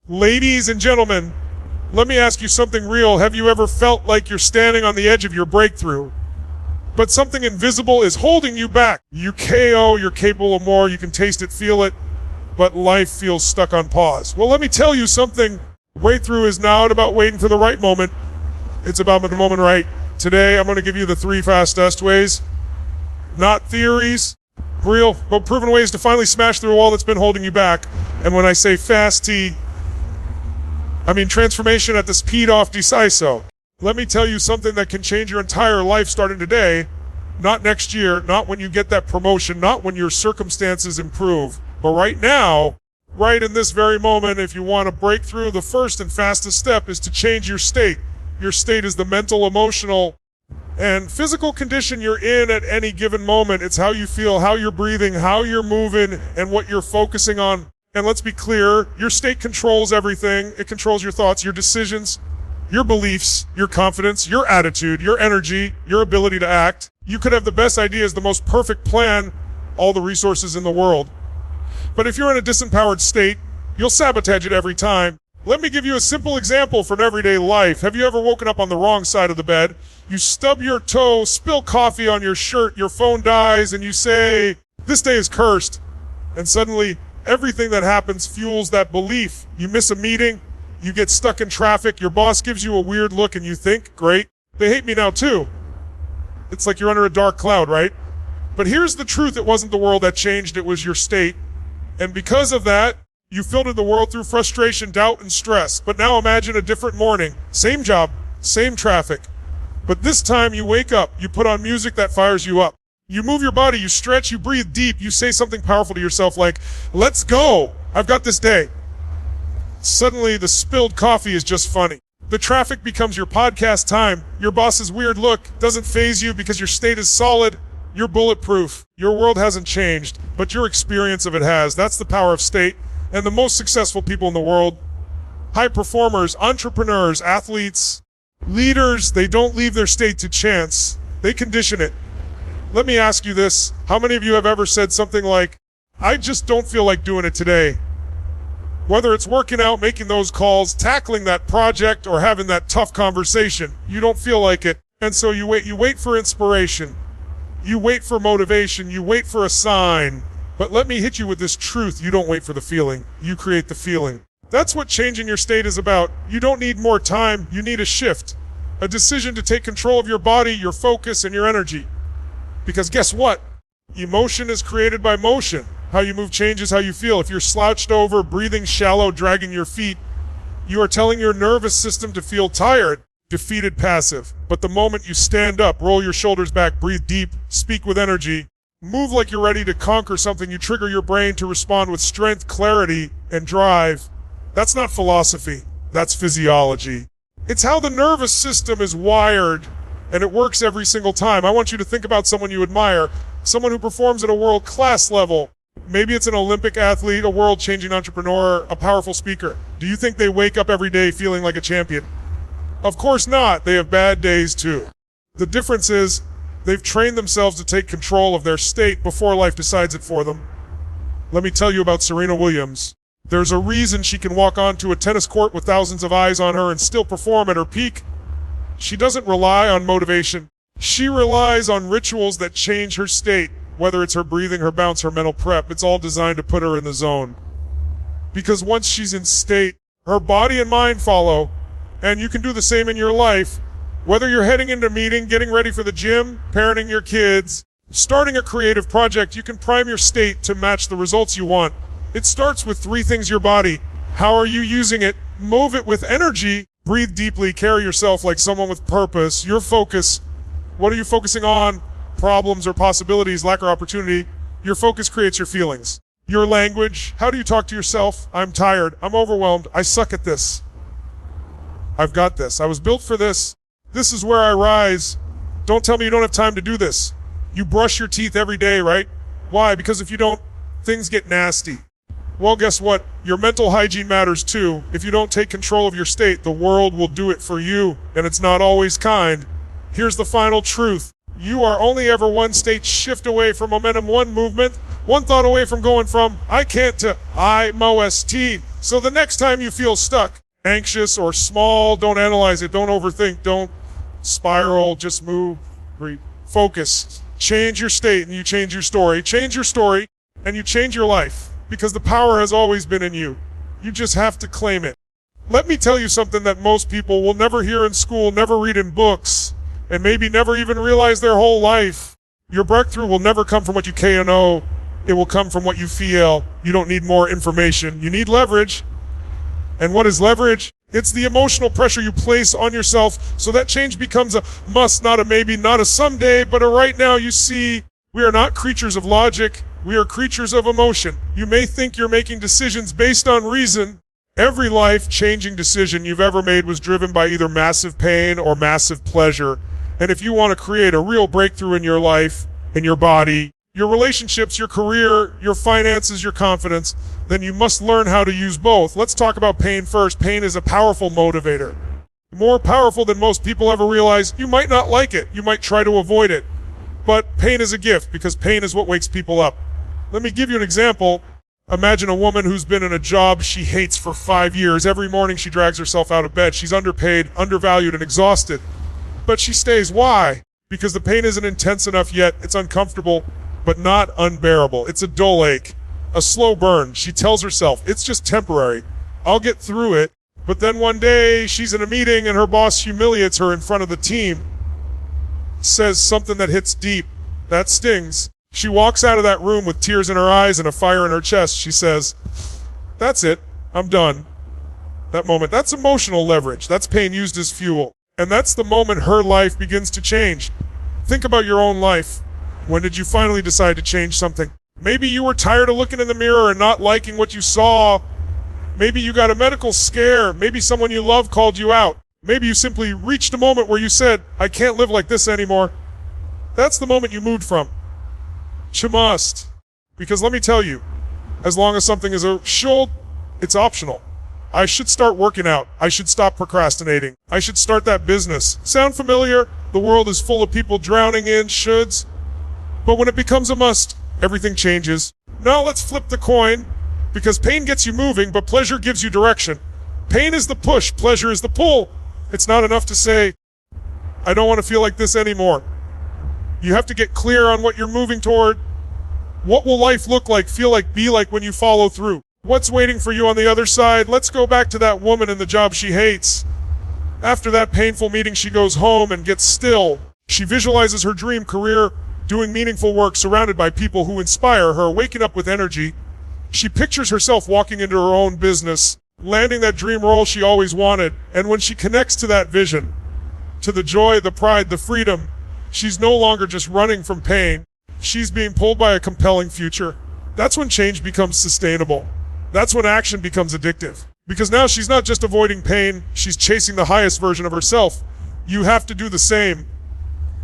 Ladies and gentlemen, let me ask you something real. Have you ever felt like you're standing on the edge of your breakthrough, but something invisible is holding you back? You KO, you're capable of more, you can taste it, feel it, but life feels stuck on pause. Well, let me tell you something. Breakthrough is not about waiting for the right moment. It's about the moment right. Today, I'm going to give you the 3 fastest ways, not theories, real, but proven ways to finally smash through a wall that's been holding you back. And when I say fast T, I mean transformation at the speed off deciso. Let me tell you something that can change your entire life starting today, not next year, not when you get that promotion, not when your circumstances improve, but right now, right in this very moment. If you want to break through, the first and fastest step is to change your state. Your state is the mental, emotional, and physical condition you're in at any given moment. It's how you feel, how you're breathing, how you're moving, and what you're focusing on. And let's be clear, your state controls everything. It controls your thoughts, your decisions, your beliefs, your confidence, your attitude, your energy, your ability to act. You could have the best ideas, the most perfect plan, all the resources in the world. But if you're in a disempowered state, you'll sabotage it every time. Let me give you a simple example from everyday life. Have you ever woken up on the wrong side of the bed? You stub your toe, spill coffee on your shirt, your phone dies, and you say, "This day is cursed." And suddenly, everything that happens fuels that belief. You miss a meeting, you get stuck in traffic, your boss gives you a weird look and you think, great, they hate me now too. It's like you're under a dark cloud, right? But here's the truth. It wasn't the world that changed, it was your state. And because of that, you filtered the world through frustration, doubt, and stress. But now imagine a different morning. Same job, same traffic. But this time you wake up, you put on music that fires you up. You move your body, you stretch, you breathe deep, you say something powerful to yourself like, "Let's go, I've got this day." Suddenly the spilled coffee is just funny. The traffic becomes your podcast time. Your boss's weird look doesn't faze you because your state is solid. You're bulletproof. Your world hasn't changed, but your experience of it has. That's the power of state. And the most successful people in the world, high performers, entrepreneurs, athletes, leaders, they don't leave their state to chance. They condition it. Let me ask you this. How many of you have ever said something like, "I just don't feel like doing it today"? Whether it's working out, making those calls, tackling that project, or having that tough conversation, you don't feel like it. And so you wait for inspiration. You wait for motivation. You wait for a sign. But let me hit you with this truth. You don't wait for the feeling. You create the feeling. That's what changing your state is about. You don't need more time. You need a shift. A decision to take control of your body, your focus, and your energy. Because guess what? Emotion is created by motion. How you move changes how you feel. If you're slouched over, breathing shallow, dragging your feet, you are telling your nervous system to feel tired, defeated, passive. But the moment you stand up, roll your shoulders back, breathe deep, speak with energy, move like you're ready to conquer something, you trigger your brain to respond with strength, clarity, and drive. That's not philosophy. That's physiology. It's how the nervous system is wired, and it works every single time. I want you to think about someone you admire, someone who performs at a world-class level. Maybe it's an Olympic athlete, a world-changing entrepreneur, a powerful speaker. Do you think they wake up every day feeling like a champion? Of course not. They have bad days too. The difference is they've trained themselves to take control of their state before life decides it for them. Let me tell you about Serena Williams. There's a reason she can walk onto a tennis court with thousands of eyes on her and still perform at her peak. She doesn't rely on motivation. She relies on rituals that change her state. Whether it's her breathing, her bounce, her mental prep, it's all designed to put her in the zone. Because once she's in state, her body and mind follow, and you can do the same in your life. Whether you're heading into a meeting, getting ready for the gym, parenting your kids, starting a creative project, you can prime your state to match the results you want. It starts with 3 things: your body. How are you using it? Move it with energy. Breathe deeply. Carry yourself like someone with purpose. Your focus. What are you focusing on? Problems or possibilities, lack or opportunity. Your focus creates your feelings. Your language. How do you talk to yourself? I'm tired. I'm overwhelmed. I suck at this. I've got this. I was built for this. This is where I rise. Don't tell me you don't have time to do this. You brush your teeth every day, right? Why? Because if you don't, things get nasty. Well, guess what? Your mental hygiene matters too. If you don't take control of your state, the world will do it for you, and it's not always kind. Here's the final truth. You are only ever one state shift away from momentum, one movement, one thought away from going from I can't to I-most. So the next time you feel stuck, anxious, or small, don't analyze it, don't overthink, don't spiral, just move, breathe, focus. Change your state and you change your story. Change your story and you change your life, because the power has always been in you. You just have to claim it. Let me tell you something that most people will never hear in school, never read in books, and maybe never even realize their whole life. Your breakthrough will never come from what you know. It will come from what you feel. You don't need more information. You need leverage. And what is leverage? It's the emotional pressure you place on yourself so that change becomes a must, not a maybe, not a someday, but a right now. You see, we are not creatures of logic. We are creatures of emotion. You may think you're making decisions based on reason. Every life-changing decision you've ever made was driven by either massive pain or massive pleasure. And if you want to create a real breakthrough in your life, in your body, your relationships, your career, your finances, your confidence, then you must learn how to use both. Let's talk about pain first. Pain is a powerful motivator. More powerful than most people ever realize. You might not like it. You might try to avoid it. But pain is a gift, because pain is what wakes people up. Let me give you an example. Imagine a woman who's been in a job she hates for 5 years. Every morning she drags herself out of bed. She's underpaid, undervalued, and exhausted. But she stays. Why? Because the pain isn't intense enough yet. It's uncomfortable, but not unbearable. It's a dull ache, a slow burn. She tells herself, it's just temporary. I'll get through it. But then one day she's in a meeting and her boss humiliates her in front of the team, says something that hits deep, that stings. She walks out of that room with tears in her eyes and a fire in her chest. She says, that's it. I'm done. That moment, that's emotional leverage. That's pain used as fuel. And that's the moment her life begins to change. Think about your own life. When did you finally decide to change something? Maybe you were tired of looking in the mirror and not liking what you saw. Maybe you got a medical scare. Maybe someone you love called you out. Maybe you simply reached a moment where you said, I can't live like this anymore. That's the moment you moved from. You must. Because let me tell you, as long as something is a should, it's optional. I should start working out. I should stop procrastinating. I should start that business. Sound familiar? The world is full of people drowning in shoulds. But when it becomes a must, everything changes. Now let's flip the coin, because pain gets you moving, but pleasure gives you direction. Pain is the push, pleasure is the pull. It's not enough to say, I don't want to feel like this anymore. You have to get clear on what you're moving toward. What will life look like, feel like, be like when you follow through? What's waiting for you on the other side? Let's go back to that woman in the job she hates. After that painful meeting, she goes home and gets still. She visualizes her dream career, doing meaningful work, surrounded by people who inspire her, waking up with energy. She pictures herself walking into her own business, landing that dream role she always wanted. And when she connects to that vision, to the joy, the pride, the freedom, she's no longer just running from pain. She's being pulled by a compelling future. That's when change becomes sustainable. That's when action becomes addictive. Because now she's not just avoiding pain, she's chasing the highest version of herself. You have to do the same.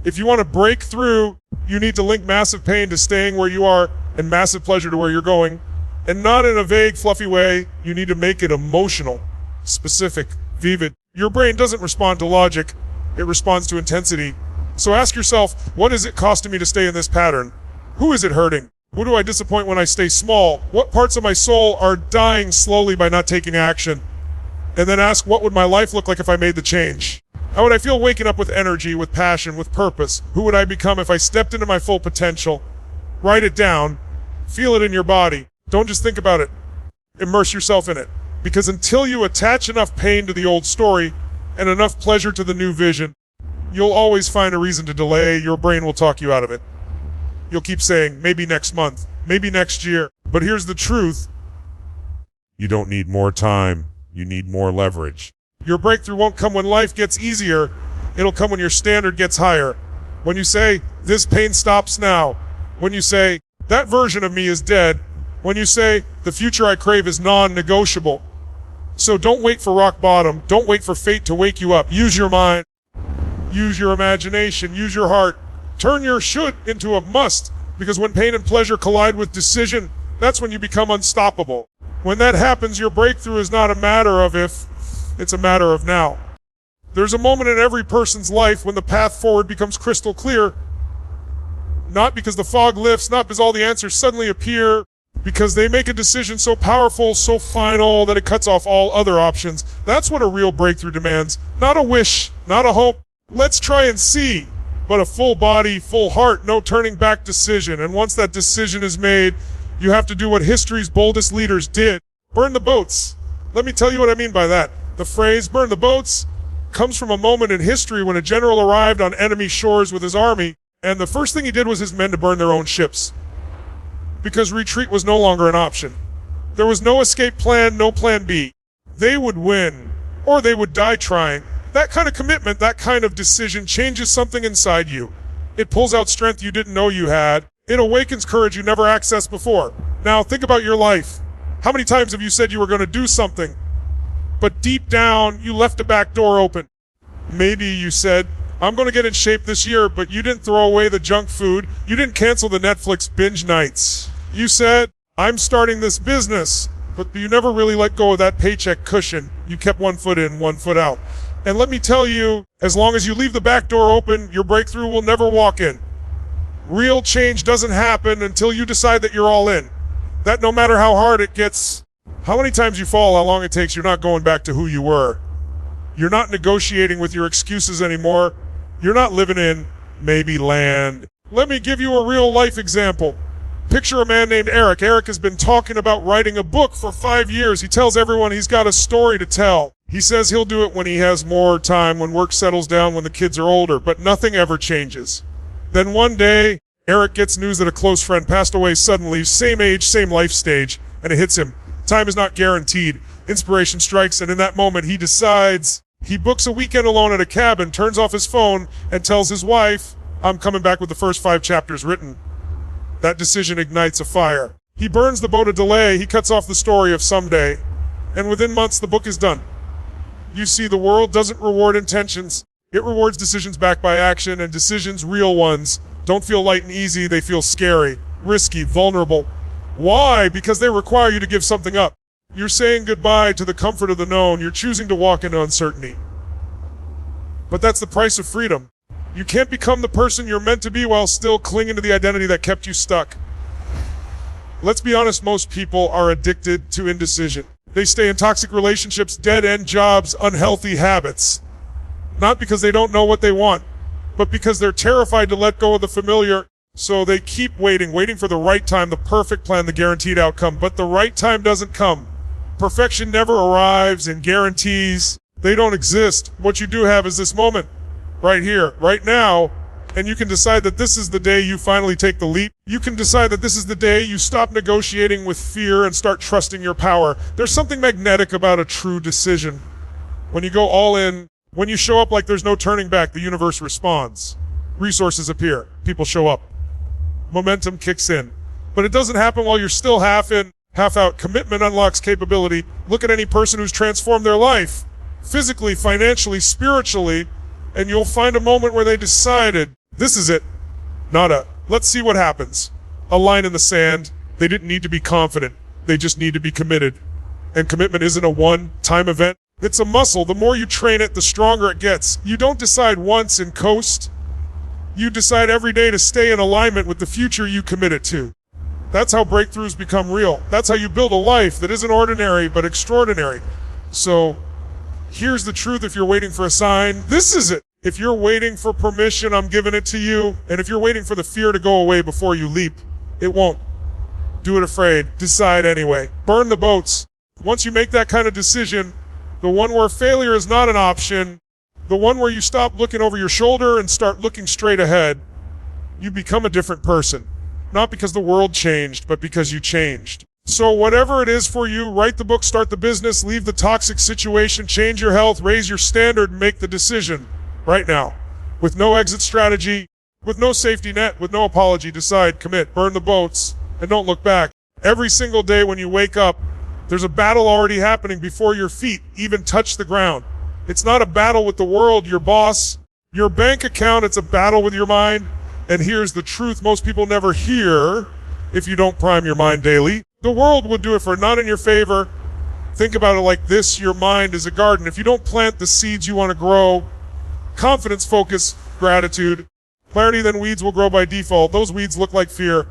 If you want to break through, you need to link massive pain to staying where you are and massive pleasure to where you're going. And not in a vague, fluffy way. You need to make it emotional, specific, vivid. Your brain doesn't respond to logic. It responds to intensity. So ask yourself, what is it costing me to stay in this pattern? Who is it hurting? Who do I disappoint when I stay small? What parts of my soul are dying slowly by not taking action? And then ask, what would my life look like if I made the change? How would I feel waking up with energy, with passion, with purpose? Who would I become if I stepped into my full potential? Write it down. Feel it in your body. Don't just think about it. Immerse yourself in it. Because until you attach enough pain to the old story and enough pleasure to the new vision, you'll always find a reason to delay. Your brain will talk you out of it. You'll keep saying, maybe next month, maybe next year. But here's the truth. You don't need more time. You need more leverage. Your breakthrough won't come when life gets easier. It'll come when your standard gets higher. When you say, this pain stops now. When you say, that version of me is dead. When you say, the future I crave is non-negotiable. So don't wait for rock bottom. Don't wait for fate to wake you up. Use your mind. Use your imagination. Use your heart. Turn your should into a must. Because when pain and pleasure collide with decision, that's when you become unstoppable. When that happens, your breakthrough is not a matter of if, it's a matter of now. There's a moment in every person's life when the path forward becomes crystal clear. Not because the fog lifts, not because all the answers suddenly appear, Because they make a decision so powerful, so final, that it cuts off all other options. That's what a real breakthrough demands. Not a wish, not a hope. Let's try and see. But a full body, full heart, no turning back decision. And once that decision is made, you have to do what history's boldest leaders did. Burn the boats. Let me tell you what I mean by that. The phrase, burn the boats, comes from a moment in history when a general arrived on enemy shores with his army, and the first thing he did was his men to burn their own ships. Because retreat was no longer an option. There was no escape plan, no plan B. They would win, or they would die trying. That kind of commitment, that kind of decision changes something inside you. It pulls out strength you didn't know you had. It awakens courage you never accessed before. Now think about your life. How many times have you said you were going to do something, but deep down you left the back door open? Maybe you said, I'm going to get in shape this year, but you didn't throw away the junk food. You didn't cancel the Netflix binge nights. You said, I'm starting this business, but you never really let go of that paycheck cushion. You kept one foot in, one foot out. And let me tell you, as long as you leave the back door open, your breakthrough will never walk in. Real change doesn't happen until you decide that you're all in. That no matter how hard it gets, how many times you fall, how long it takes, you're not going back to who you were. You're not negotiating with your excuses anymore. You're not living in maybe land. Let me give you a real life example. Picture a man named Eric. Eric has been talking about writing a book for 5 years. He tells everyone he's got a story to tell. He says he'll do it when he has more time, when work settles down, when the kids are older, but nothing ever changes. Then one day, Eric gets news that a close friend passed away suddenly, same age, same life stage, and it hits him. Time is not guaranteed. Inspiration strikes, and in that moment he decides. He books a weekend alone at a cabin, turns off his phone, and tells his wife, I'm coming back with the first 5 chapters written. That decision ignites a fire. He burns the boat of delay, he cuts off the story of someday, and within months the book is done. You see, the world doesn't reward intentions. It rewards decisions backed by action, and decisions, real ones, don't feel light and easy, they feel scary, risky, vulnerable. Why? Because they require you to give something up. You're saying goodbye to the comfort of the known, you're choosing to walk into uncertainty. But that's the price of freedom. You can't become the person you're meant to be while still clinging to the identity that kept you stuck. Let's be honest, most people are addicted to indecision. They stay in toxic relationships, dead-end jobs, unhealthy habits. Not because they don't know what they want, but because they're terrified to let go of the familiar. So they keep waiting for the right time, the perfect plan, the guaranteed outcome. But the right time doesn't come. Perfection never arrives, and guarantees, they don't exist. What you do have is this moment. Right here, right now, and you can decide that this is the day you finally take the leap. You can decide that this is the day you stop negotiating with fear and start trusting your power. There's something magnetic about a true decision. When you go all in, when you show up like there's no turning back, the universe responds. Resources appear, people show up. Momentum kicks in. But it doesn't happen while you're still half in, half out. Commitment unlocks capability. Look at any person who's transformed their life, physically, financially, spiritually, and you'll find a moment where they decided, this is it. Not a, let's see what happens. A line in the sand. They didn't need to be confident. They just need to be committed. And commitment isn't a one-time event. It's a muscle. The more you train it, the stronger it gets. You don't decide once and coast. You decide every day to stay in alignment with the future you committed to. That's how breakthroughs become real. That's how you build a life that isn't ordinary but extraordinary. So, here's the truth. If you're waiting for a sign, this is it. If you're waiting for permission, I'm giving it to you. And if you're waiting for the fear to go away before you leap, it won't. Do it afraid. Decide anyway. Burn the boats. Once you make that kind of decision, the one where failure is not an option, the one where you stop looking over your shoulder and start looking straight ahead, you become a different person. Not because the world changed, but because you changed. So whatever it is for you, write the book, start the business, leave the toxic situation, change your health, raise your standard, and make the decision right now. With no exit strategy, with no safety net, with no apology, decide, commit, burn the boats, and don't look back. Every single day when you wake up, there's a battle already happening before your feet even touch the ground. It's not a battle with the world, your boss, your bank account, it's a battle with your mind. And here's the truth most people never hear if you don't prime your mind daily. The world will do it for not in your favor. Think about it like this, your mind is a garden. If you don't plant the seeds you want to grow, confidence, focus, gratitude, clarity, then weeds will grow by default. Those weeds look like fear.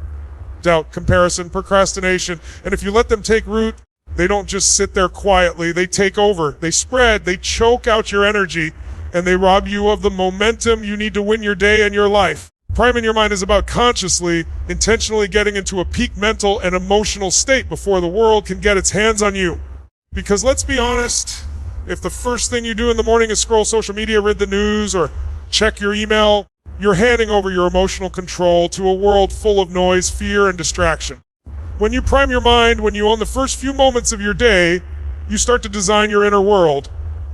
doubt, comparison, procrastination. And if you let them take root, they don't just sit there quietly. They take over, they spread, they choke out your energy, and they rob you of the momentum you need to win your day and your life. Priming your mind is about consciously, intentionally getting into a peak mental and emotional state before the world can get its hands on you. Because let's be honest, if the first thing you do in the morning is scroll social media, read the news, or check your email, you're handing over your emotional control to a world full of noise, fear, and distraction. When you prime your mind, when you own the first few moments of your day, you start to design your inner world.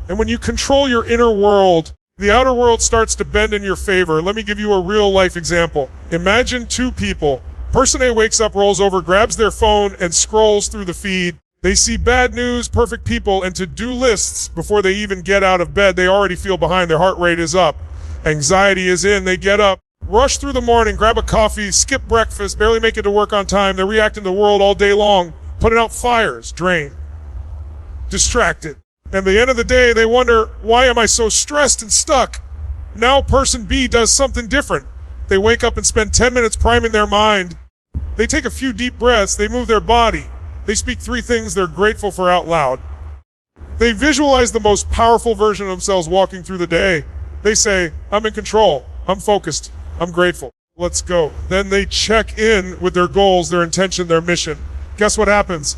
And when you control your inner world, the outer world starts to bend in your favor. Let me give you a real life example. Imagine two people. Person A wakes up, rolls over, grabs their phone, and scrolls through the feed. They see bad news, perfect people, and to-do lists before they even get out of bed. They already feel behind. Their heart rate is up. Anxiety is in. They get up, rush through the morning, grab a coffee, skip breakfast, barely make it to work on time. They're reacting to the world all day long, putting out fires, drained, distracted. And at the end of the day, they wonder, why am I so stressed and stuck? Now person B does something different. They wake up and spend 10 minutes priming their mind. They take a few deep breaths. They move their body. They speak 3 things they're grateful for out loud. They visualize the most powerful version of themselves walking through the day. They say, I'm in control. I'm focused. I'm grateful. Let's go. Then they check in with their goals, their intention, their mission. Guess what happens?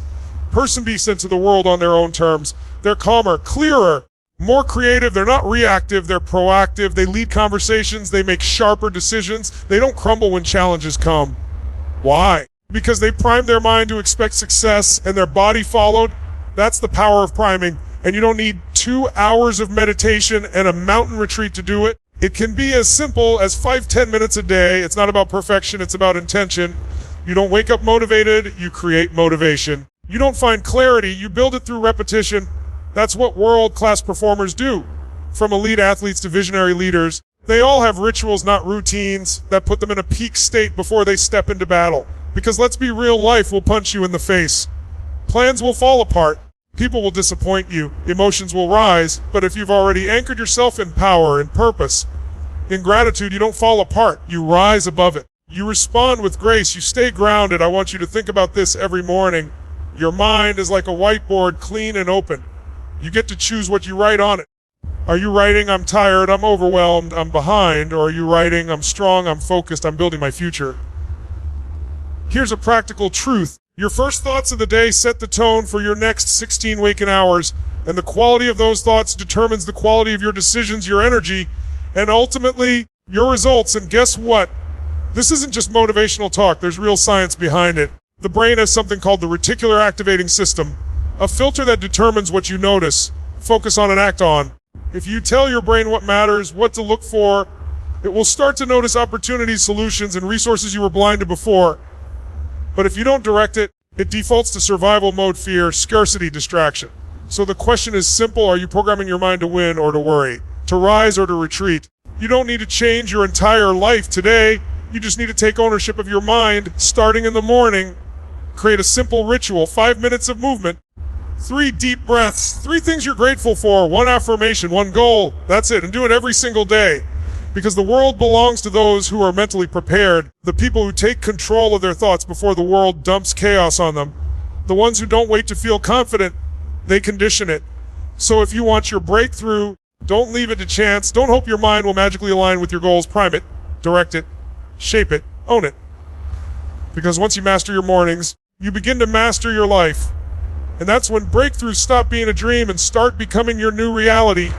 Person B sent to the world on their own terms. They're calmer, clearer, more creative. They're not reactive. They're proactive. They lead conversations. They make sharper decisions. They don't crumble when challenges come. Why? Because they primed their mind to expect success and their body followed. That's the power of priming. And you don't need 2 hours of meditation and a mountain retreat to do it. It can be as simple as 5-10 minutes a day. It's not about perfection. It's about intention. You don't wake up motivated. You create motivation. You don't find clarity. You build it through repetition. That's what world-class performers do. From elite athletes to visionary leaders, they all have rituals, not routines, that put them in a peak state before they step into battle. Because let's be real, life will punch you in the face. Plans will fall apart. People will disappoint you. Emotions will rise. But if you've already anchored yourself in power, in purpose, in gratitude, you don't fall apart. You rise above it. You respond with grace. You stay grounded. I want you to think about this every morning. Your mind is like a whiteboard, clean and open. You get to choose what you write on it. Are you writing, I'm tired, I'm overwhelmed, I'm behind? Or are you writing, I'm strong, I'm focused, I'm building my future? Here's a practical truth. Your first thoughts of the day set the tone for your next 16 waking hours, and the quality of those thoughts determines the quality of your decisions, your energy, and ultimately your results. And guess what? This isn't just motivational talk. There's real science behind it. The brain has something called the reticular activating system, a filter that determines what you notice, focus on, and act on. If you tell your brain what matters, what to look for, it will start to notice opportunities, solutions, and resources you were blind to before. But if you don't direct it, it defaults to survival mode, fear, scarcity, distraction. So the question is simple. Are you programming your mind to win or to worry, to rise or to retreat? You don't need to change your entire life today. You just need to take ownership of your mind, starting in the morning. Create a simple ritual, 5 minutes of movement, 3 deep breaths, 3 things you're grateful for, 1 affirmation, 1 goal. That's it. And do it every single day. Because the world belongs to those who are mentally prepared, the people who take control of their thoughts before the world dumps chaos on them, the ones who don't wait to feel confident, they condition it. So if you want your breakthrough, don't leave it to chance. Don't hope your mind will magically align with your goals. Prime it, direct it, shape it, own it. Because once you master your mornings, you begin to master your life. And that's when breakthroughs stop being a dream and start becoming your new reality.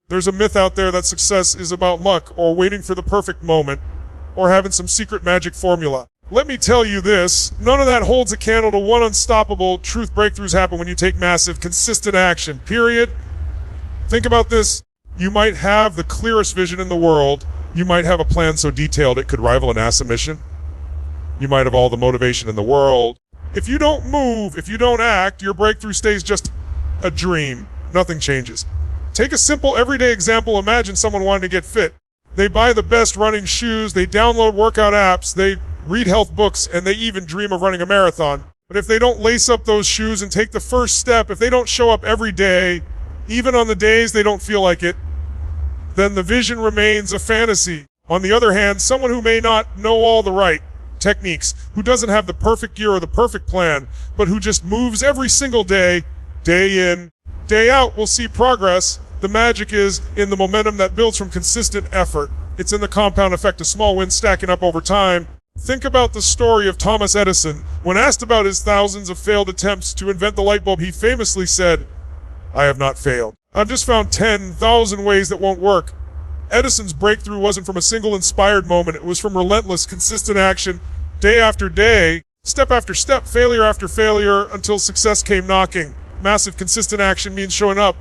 There's a myth out there that success is about luck or waiting for the perfect moment or having some secret magic formula. Let me tell you this, none of that holds a candle to one unstoppable truth. Breakthroughs happen when you take massive, consistent action, period. Think about this. You might have the clearest vision in the world. You might have a plan so detailed it could rival a NASA mission. You might have all the motivation in the world. If you don't move, if you don't act, your breakthrough stays just a dream. Nothing changes. Take a simple everyday example. Imagine someone wanting to get fit. They buy the best running shoes, they download workout apps, they read health books, and they even dream of running a marathon. But if they don't lace up those shoes and take the first step, if they don't show up every day, even on the days they don't feel like it, then the vision remains a fantasy. On the other hand, someone who may not know all the right techniques, who doesn't have the perfect gear or the perfect plan, but who just moves every single day, day in, day out, will see progress. The magic is in the momentum that builds from consistent effort. It's in the compound effect of small wins stacking up over time. Think about the story of Thomas Edison. When asked about his thousands of failed attempts to invent the light bulb, he famously said, "I have not failed. I've just found 10,000 ways that won't work." Edison's breakthrough wasn't from a single inspired moment. It was from relentless, consistent action, day after day, step after step, failure after failure, until success came knocking. Massive, consistent action means showing up,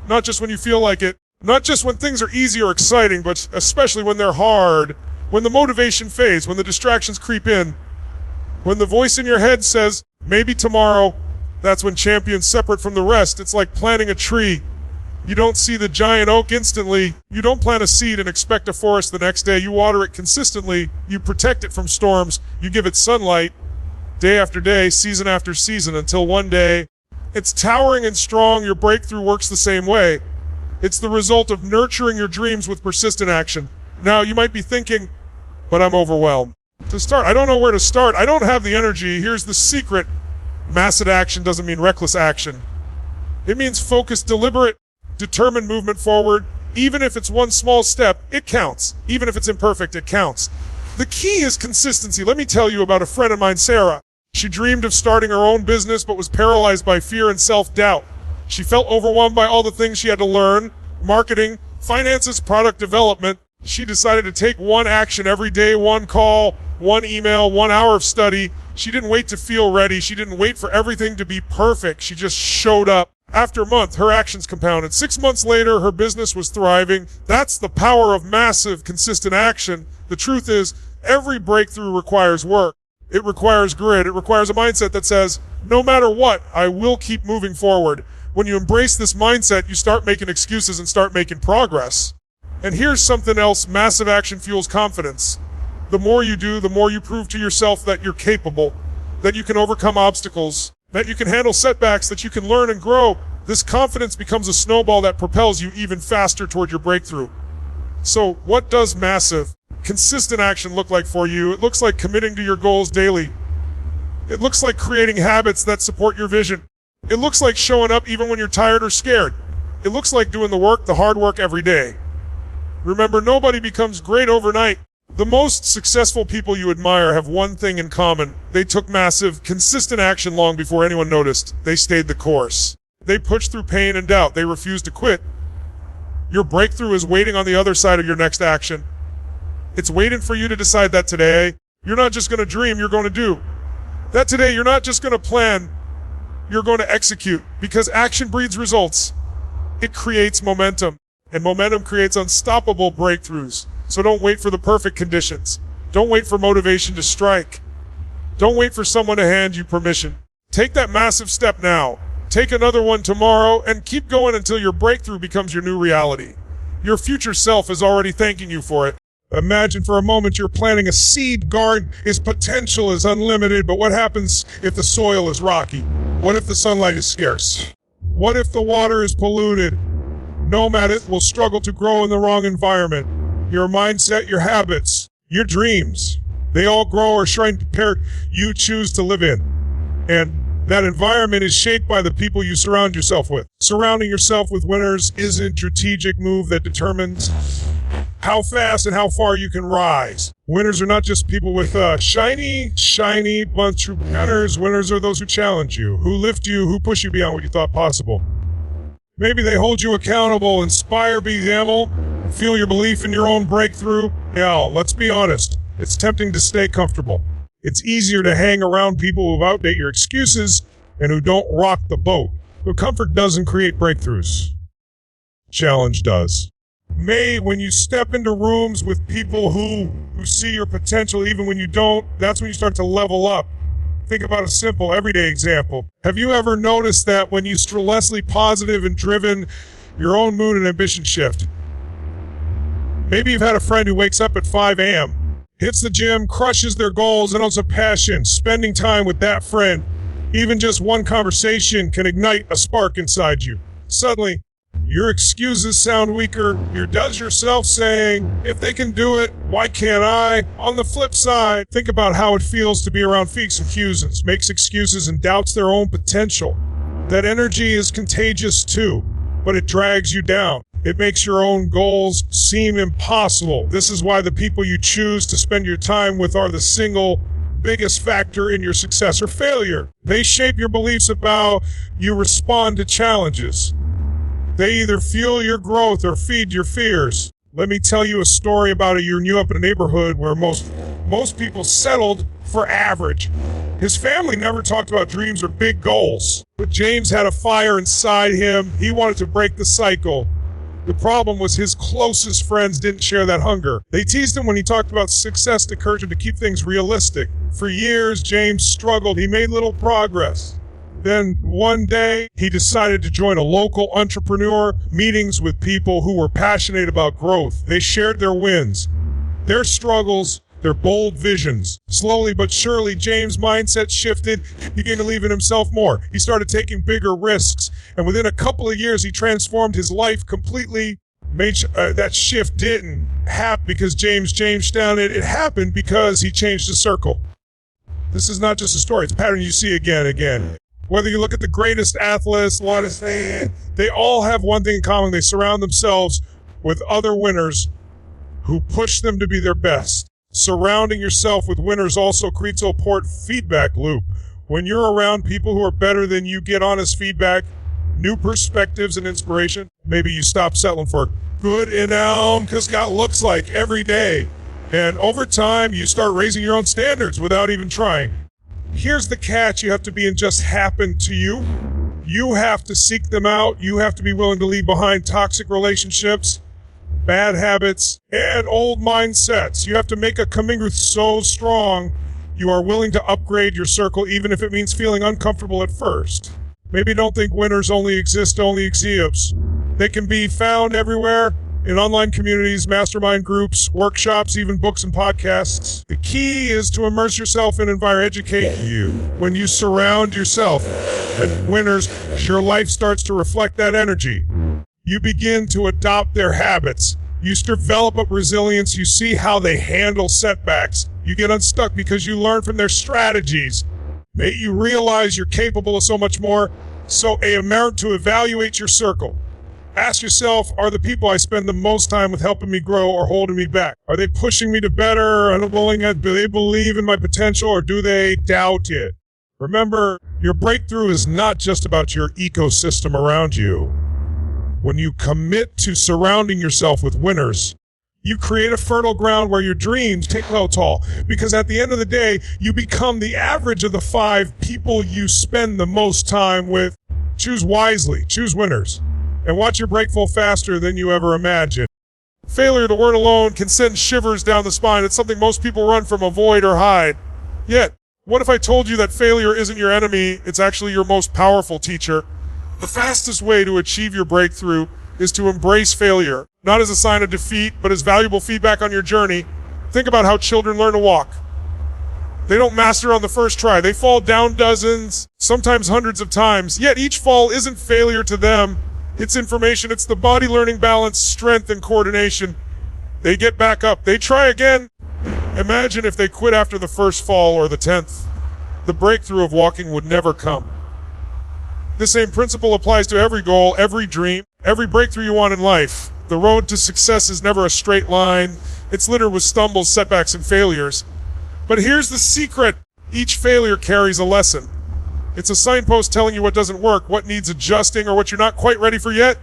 not just when you feel like it, not just when things are easy or exciting, but especially when they're hard, when the motivation fades, when the distractions creep in, when the voice in your head says, maybe tomorrow. That's when champions separate from the rest. It's like planting a tree. You don't see the giant oak instantly. You don't plant a seed and expect a forest the next day. You water it consistently. You protect it from storms. You give it sunlight day after day, season after season, until one day it's towering and strong. Your breakthrough works the same way. It's the result of nurturing your dreams with persistent action. Now, you might be thinking, but I'm overwhelmed. To start, I don't know where to start. I don't have the energy. Here's the secret. Massive action doesn't mean reckless action. It means focused, deliberate, determined movement forward. Even if it's one small step, it counts. Even if it's imperfect, it counts. The key is consistency. Let me tell you about a friend of mine, Sarah. She dreamed of starting her own business, but was paralyzed by fear and self-doubt. She felt overwhelmed by all the things she had to learn: marketing, finances, product development. She decided to take one action every day, one call, one email, 1 hour of study. She didn't wait to feel ready. She didn't wait for everything to be perfect. She just showed up. After a month, her actions compounded. 6 months later, her business was thriving. That's the power of massive, consistent action. The truth is, every breakthrough requires work. It requires grit. It requires a mindset that says, no matter what, I will keep moving forward. When you embrace this mindset, you start making excuses and start making progress. And here's something else: massive action fuels confidence. The more you do, the more you prove to yourself that you're capable, that you can overcome obstacles, that you can handle setbacks, that you can learn and grow. This confidence becomes a snowball that propels you even faster toward your breakthrough. So what does massive, consistent action look like for you? It looks like committing to your goals daily. It looks like creating habits that support your vision. It looks like showing up even when you're tired or scared. It looks like doing the work, the hard work every day. Remember, nobody becomes great overnight. The most successful people you admire have one thing in common. They took massive, consistent action long before anyone noticed. They stayed the course. They pushed through pain and doubt. They refused to quit. Your breakthrough is waiting on the other side of your next action. It's waiting for you to decide that today, you're not just going to dream, you're going to do. That today, you're not just going to plan, you're going to execute. Because action breeds results. It creates momentum. And momentum creates unstoppable breakthroughs. So don't wait for the perfect conditions. Don't wait for motivation to strike. Don't wait for someone to hand you permission. Take that massive step now. Take another one tomorrow, and keep going until your breakthrough becomes your new reality. Your future self is already thanking you for it. Imagine for a moment you're planting a seed garden. Its potential is unlimited, but what happens if the soil is rocky? What if the sunlight is scarce? What if the water is polluted? Nomad will struggle to grow in the wrong environment. Your mindset, your habits, your dreams, they all grow or shrink compared you choose to live in. And that environment is shaped by the people you surround yourself with. Surrounding yourself with winners is a strategic move that determines how fast and how far you can rise. Winners are not just people with a shiny bunch of winners. Winners are those who challenge you, who lift you, who push you beyond what you thought possible. Maybe they hold you accountable, inspire, be example, feel your belief in your own breakthrough. Yeah, let's be honest. It's tempting to stay comfortable. It's easier to hang around people who outdate your excuses and who don't rock the boat. But comfort doesn't create breakthroughs. Challenge does. When you step into rooms with people who see your potential even when you don't, that's when you start to level up. Think about a simple, everyday example. Have you ever noticed that when you're relentlessly positive and driven, your own mood and ambition shift? Maybe you've had a friend who wakes up at 5 a.m., hits the gym, crushes their goals, and has a passion. Spending time with that friend, even just one conversation, can ignite a spark inside you. Suddenly, Your excuses sound weaker. Your does yourself saying, if they can do it, why can't I? On the flip side, think about how it feels to be around fakes and excuses, makes excuses and doubts their own potential. That energy is contagious too, but it drags you down. It makes your own goals seem impossible. This is why the people you choose to spend your time with are the single biggest factor in your success or failure. They shape your beliefs about how you respond to challenges. They either fuel your growth or feed your fears. Let me tell you a story about a year new up in a neighborhood where most people settled for average. His family never talked about dreams or big goals. But James had a fire inside him. He wanted to break the cycle. The problem was his closest friends didn't share that hunger. They teased him when he talked about success to encourage him to keep things realistic. For years, James struggled. He made little progress. Then one day, he decided to join a local entrepreneur meetings with people who were passionate about growth. They shared their wins, their struggles, their bold visions. Slowly but surely, James' mindset shifted. He began to believe in himself more. He started taking bigger risks, and within a couple of years, he transformed his life completely. That shift didn't happen because James changed down. It happened because he changed his circle. This is not just a story. It's a pattern you see again and again. Whether you look at the greatest athletes, they all have one thing in common. They surround themselves with other winners who push them to be their best. Surrounding yourself with winners also creates a important feedback loop. When you're around people who are better than you, get honest feedback, new perspectives and inspiration. Maybe you stop settling for good enough because God looks like every day. And over time, you start raising your own standards without even trying. Here's the catch. You have to be in just happen to you. You have to seek them out. You have to be willing to leave behind toxic relationships, bad habits, and old mindsets. You have to make a commitment so strong you are willing to upgrade your circle even if it means feeling uncomfortable at first. Maybe don't think winners only exist, only exist. They can be found everywhere. In online communities, mastermind groups, workshops, even books and podcasts. The key is to immerse yourself in environment, educate you. When you surround yourself with winners, your life starts to reflect that energy. You begin to adopt their habits. You develop up resilience. You see how they handle setbacks. You get unstuck because you learn from their strategies. You realize you're capable of so much more. So to evaluate your circle. Ask yourself, are the people I spend the most time with helping me grow or holding me back? Are they pushing me to better? Do they believe in my potential or do they doubt it? Remember, your breakthrough is not just about your ecosystem around you. When you commit to surrounding yourself with winners, you create a fertile ground where your dreams take no tall. Because at the end of the day, you become the average of the 5 people you spend the most time with. Choose wisely. Choose winners. And watch your break fall faster than you ever imagined. Failure, the word alone, can send shivers down the spine. It's something most people run from, avoid, or hide. Yet, what if I told you that failure isn't your enemy, it's actually your most powerful teacher? The fastest way to achieve your breakthrough is to embrace failure, not as a sign of defeat, but as valuable feedback on your journey. Think about how children learn to walk. They don't master on the first try. They fall down dozens, sometimes hundreds of times, yet each fall isn't failure to them. It's information. It's the body learning balance, strength, and coordination. They get back up. They try again. Imagine if they quit after the first fall or the 10th. The breakthrough of walking would never come. The same principle applies to every goal, every dream, every breakthrough you want in life. The road to success is never a straight line. It's littered with stumbles, setbacks, and failures. But here's the secret. Each failure carries a lesson. It's a signpost telling you what doesn't work, what needs adjusting, or what you're not quite ready for yet.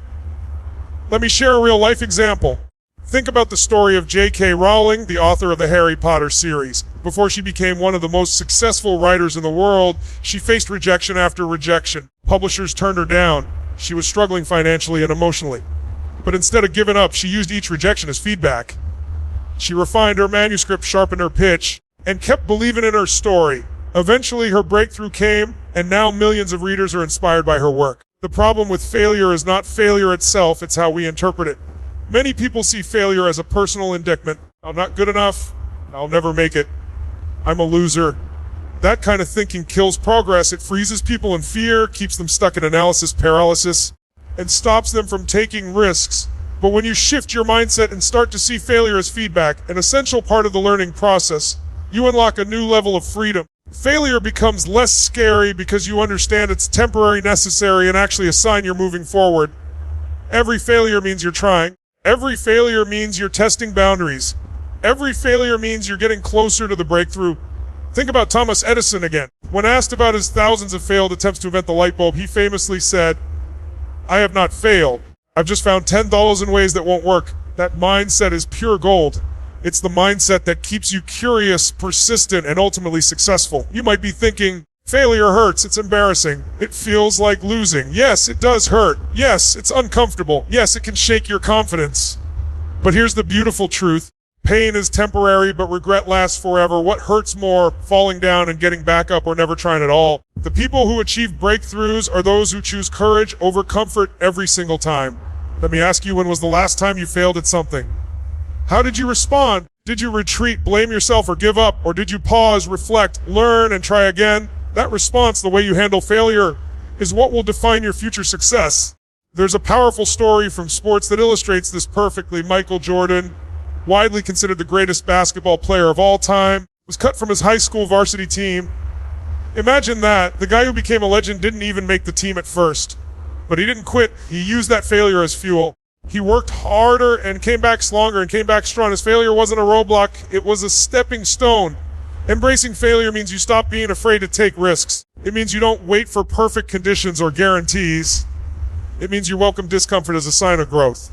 Let me share a real-life example. Think about the story of J.K. Rowling, the author of the Harry Potter series. Before she became one of the most successful writers in the world, she faced rejection after rejection. Publishers turned her down. She was struggling financially and emotionally. But instead of giving up, she used each rejection as feedback. She refined her manuscript, sharpened her pitch, and kept believing in her story. Eventually, her breakthrough came, and now millions of readers are inspired by her work. The problem with failure is not failure itself, it's how we interpret it. Many people see failure as a personal indictment. I'm not good enough. I'll never make it. I'm a loser. That kind of thinking kills progress. It freezes people in fear, keeps them stuck in analysis paralysis. and stops them from taking risks. But when you shift your mindset and start to see failure as feedback, an essential part of the learning process, you unlock a new level of freedom. Failure becomes less scary because you understand it's temporary, necessary, and actually a sign you're moving forward. Every failure means you're trying. Every failure means you're testing boundaries. Every failure means you're getting closer to the breakthrough. Think about Thomas Edison again. When asked about his thousands of failed attempts to invent the light bulb, he famously said, "I have not failed. I've just found 10,000 ways that won't work." That mindset is pure gold. It's the mindset that keeps you curious, persistent, and ultimately successful. You might be thinking, failure hurts, it's embarrassing, it feels like losing. Yes, it does hurt. Yes, it's uncomfortable. Yes, it can shake your confidence. But here's the beautiful truth. Pain is temporary, but regret lasts forever. What hurts more, falling down and getting back up or never trying at all? The people who achieve breakthroughs are those who choose courage over comfort every single time. Let me ask you, when was the last time you failed at something? How did you respond? Did you retreat, blame yourself, or give up? Or did you pause, reflect, learn, and try again? That response, the way you handle failure, is what will define your future success. There's a powerful story from sports that illustrates this perfectly. Michael Jordan, widely considered the greatest basketball player of all time, was cut from his high school varsity team. Imagine that. The guy who became a legend didn't even make the team at first. But he didn't quit. He used that failure as fuel. He worked harder and came back stronger and came back strong. His failure wasn't a roadblock. It was a stepping stone. Embracing failure means you stop being afraid to take risks. It means you don't wait for perfect conditions or guarantees. It means you welcome discomfort as a sign of growth.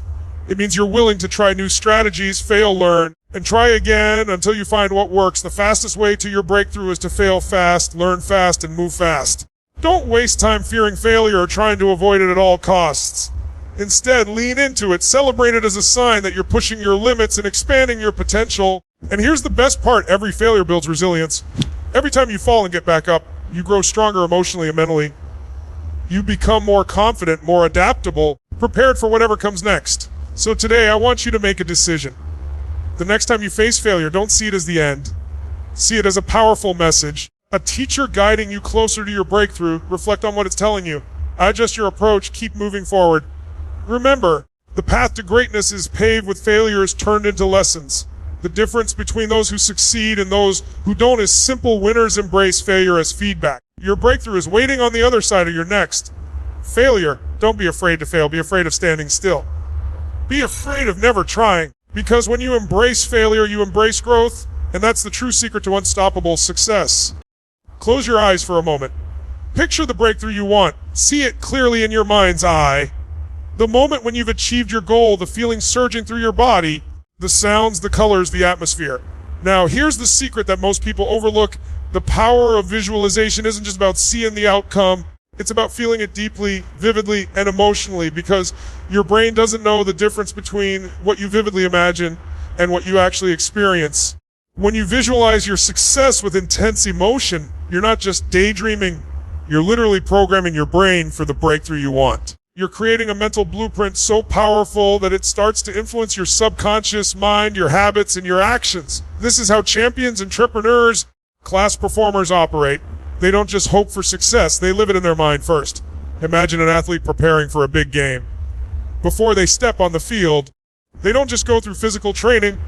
It means you're willing to try new strategies, fail, learn, and try again until you find what works. The fastest way to your breakthrough is to fail fast, learn fast, and move fast. Don't waste time fearing failure or trying to avoid it at all costs. Instead, lean into it, celebrate it as a sign that you're pushing your limits and expanding your potential. And here's the best part, every failure builds resilience. Every time you fall and get back up, you grow stronger emotionally and mentally. You become more confident, more adaptable, prepared for whatever comes next. So today, I want you to make a decision. The next time you face failure, don't see it as the end. See it as a powerful message, a teacher guiding you closer to your breakthrough. Reflect on what it's telling you. Adjust your approach, keep moving forward. Remember, the path to greatness is paved with failures turned into lessons. The difference between those who succeed and those who don't is simple. Winners embrace failure as feedback. Your breakthrough is waiting on the other side of your next failure. Don't be afraid to fail. Be afraid of standing still. Be afraid of never trying. Because when you embrace failure, you embrace growth, and that's the true secret to unstoppable success. Close your eyes for a moment. Picture the breakthrough you want. See it clearly in your mind's eye. The moment when you've achieved your goal, the feeling surging through your body, the sounds, the colors, the atmosphere. Now, here's the secret that most people overlook. The power of visualization isn't just about seeing the outcome. It's about feeling it deeply, vividly, and emotionally, because your brain doesn't know the difference between what you vividly imagine and what you actually experience. When you visualize your success with intense emotion, you're not just daydreaming, you're literally programming your brain for the breakthrough you want. You're creating a mental blueprint so powerful that it starts to influence your subconscious mind, your habits, and your actions. This is how champions, entrepreneurs, class performers operate. They don't just hope for success, they live it in their mind first. Imagine an athlete preparing for a big game. Before they step on the field, they don't just go through physical training.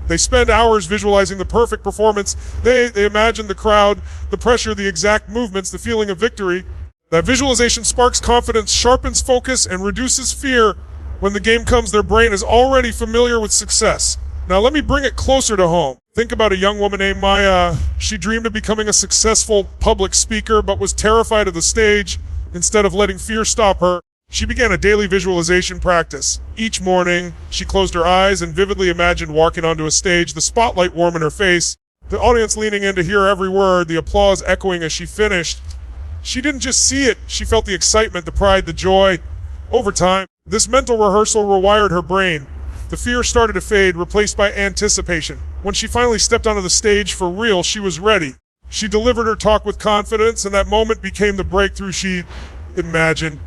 They spend hours visualizing the perfect performance. They imagine the crowd, the pressure, the exact movements, the feeling of victory. That visualization sparks confidence, sharpens focus, and reduces fear. When the game comes, their brain is already familiar with success. Now let me bring it closer to home. Think about a young woman named Maya. She dreamed of becoming a successful public speaker, but was terrified of the stage. Instead of letting fear stop her, she began a daily visualization practice. Each morning, she closed her eyes and vividly imagined walking onto a stage, the spotlight warm in her face, the audience leaning in to hear every word, the applause echoing as she finished. She didn't just see it, she felt the excitement, the pride, the joy. Over time, this mental rehearsal rewired her brain. The fear started to fade, replaced by anticipation. When she finally stepped onto the stage for real, she was ready. She delivered her talk with confidence, and that moment became the breakthrough she imagined.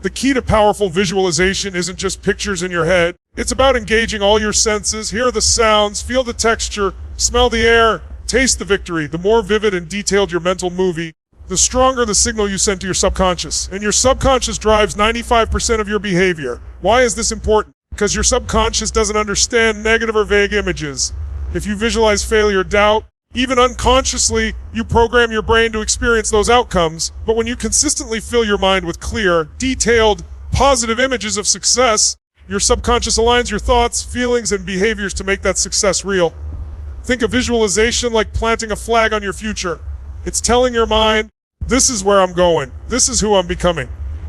The key to powerful visualization isn't just pictures in your head. It's about engaging all your senses. Hear the sounds, feel the texture, smell the air, taste the victory. The more vivid and detailed your mental movie, the stronger the signal you send to your subconscious. And your subconscious drives 95% of your behavior. Why is this important? Because your subconscious doesn't understand negative or vague images. If you visualize failure, doubt, even unconsciously, you program your brain to experience those outcomes. But when you consistently fill your mind with clear, detailed, positive images of success, your subconscious aligns your thoughts, feelings, and behaviors to make that success real. Think of visualization like planting a flag on your future. It's telling your mind, this is where I'm going. This is who I'm becoming.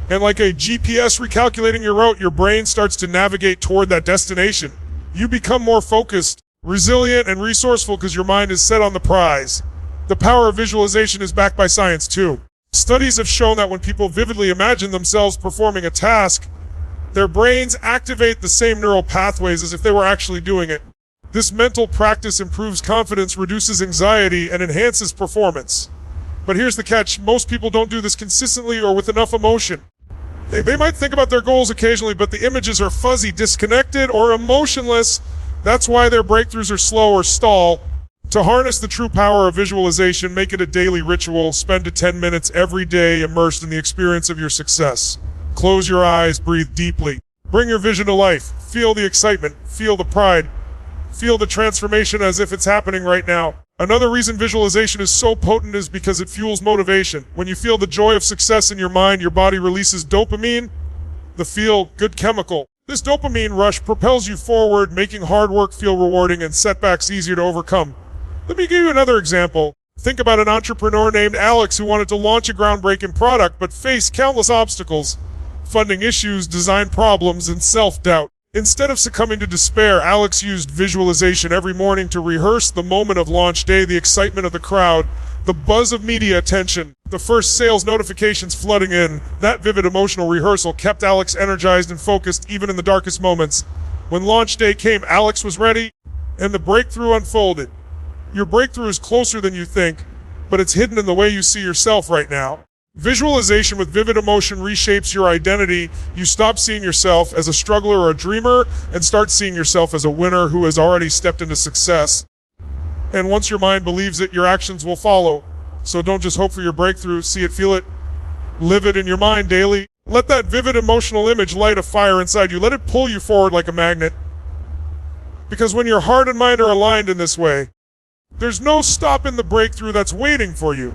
And like a GPS recalculating your route, your brain starts to navigate toward that destination. You become more focused, resilient, and resourceful because your mind is set on the prize. The power of visualization is backed by science too. Studies have shown that when people vividly imagine themselves performing a task, their brains activate the same neural pathways as if they were actually doing it. This mental practice improves confidence, reduces anxiety, and enhances performance. But here's the catch. Most people don't do this consistently or with enough emotion. They might think about their goals occasionally, but the images are fuzzy, disconnected, or emotionless. That's why their breakthroughs are slow or stall. To harness the true power of visualization, make it a daily ritual. Spend 10 minutes every day immersed in the experience of your success. Close your eyes, breathe deeply. Bring your vision to life. Feel the excitement, feel the pride, feel the transformation as if it's happening right now. Another reason visualization is so potent is because it fuels motivation. When you feel the joy of success in your mind, your body releases dopamine, the feel-good chemical. This dopamine rush propels you forward, making hard work feel rewarding and setbacks easier to overcome. Let me give you another example. Think about an entrepreneur named Alex who wanted to launch a groundbreaking product but faced countless obstacles, funding issues, design problems, and self-doubt. Instead of succumbing to despair, Alex used visualization every morning to rehearse the moment of launch day, the excitement of the crowd, the buzz of media attention, the first sales notifications flooding in. That vivid emotional rehearsal kept Alex energized and focused even in the darkest moments. When launch day came, Alex was ready, and the breakthrough unfolded. Your breakthrough is closer than you think, but it's hidden in the way you see yourself right now. Visualization with vivid emotion reshapes your identity. You stop seeing yourself as a struggler or a dreamer and start seeing yourself as a winner who has already stepped into success. And once your mind believes it, your actions will follow. So don't just hope for your breakthrough, see it, feel it, live it in your mind daily. Let that vivid emotional image light a fire inside you. Let it pull you forward like a magnet. Because when your heart and mind are aligned in this way, there's no stopping the breakthrough that's waiting for you.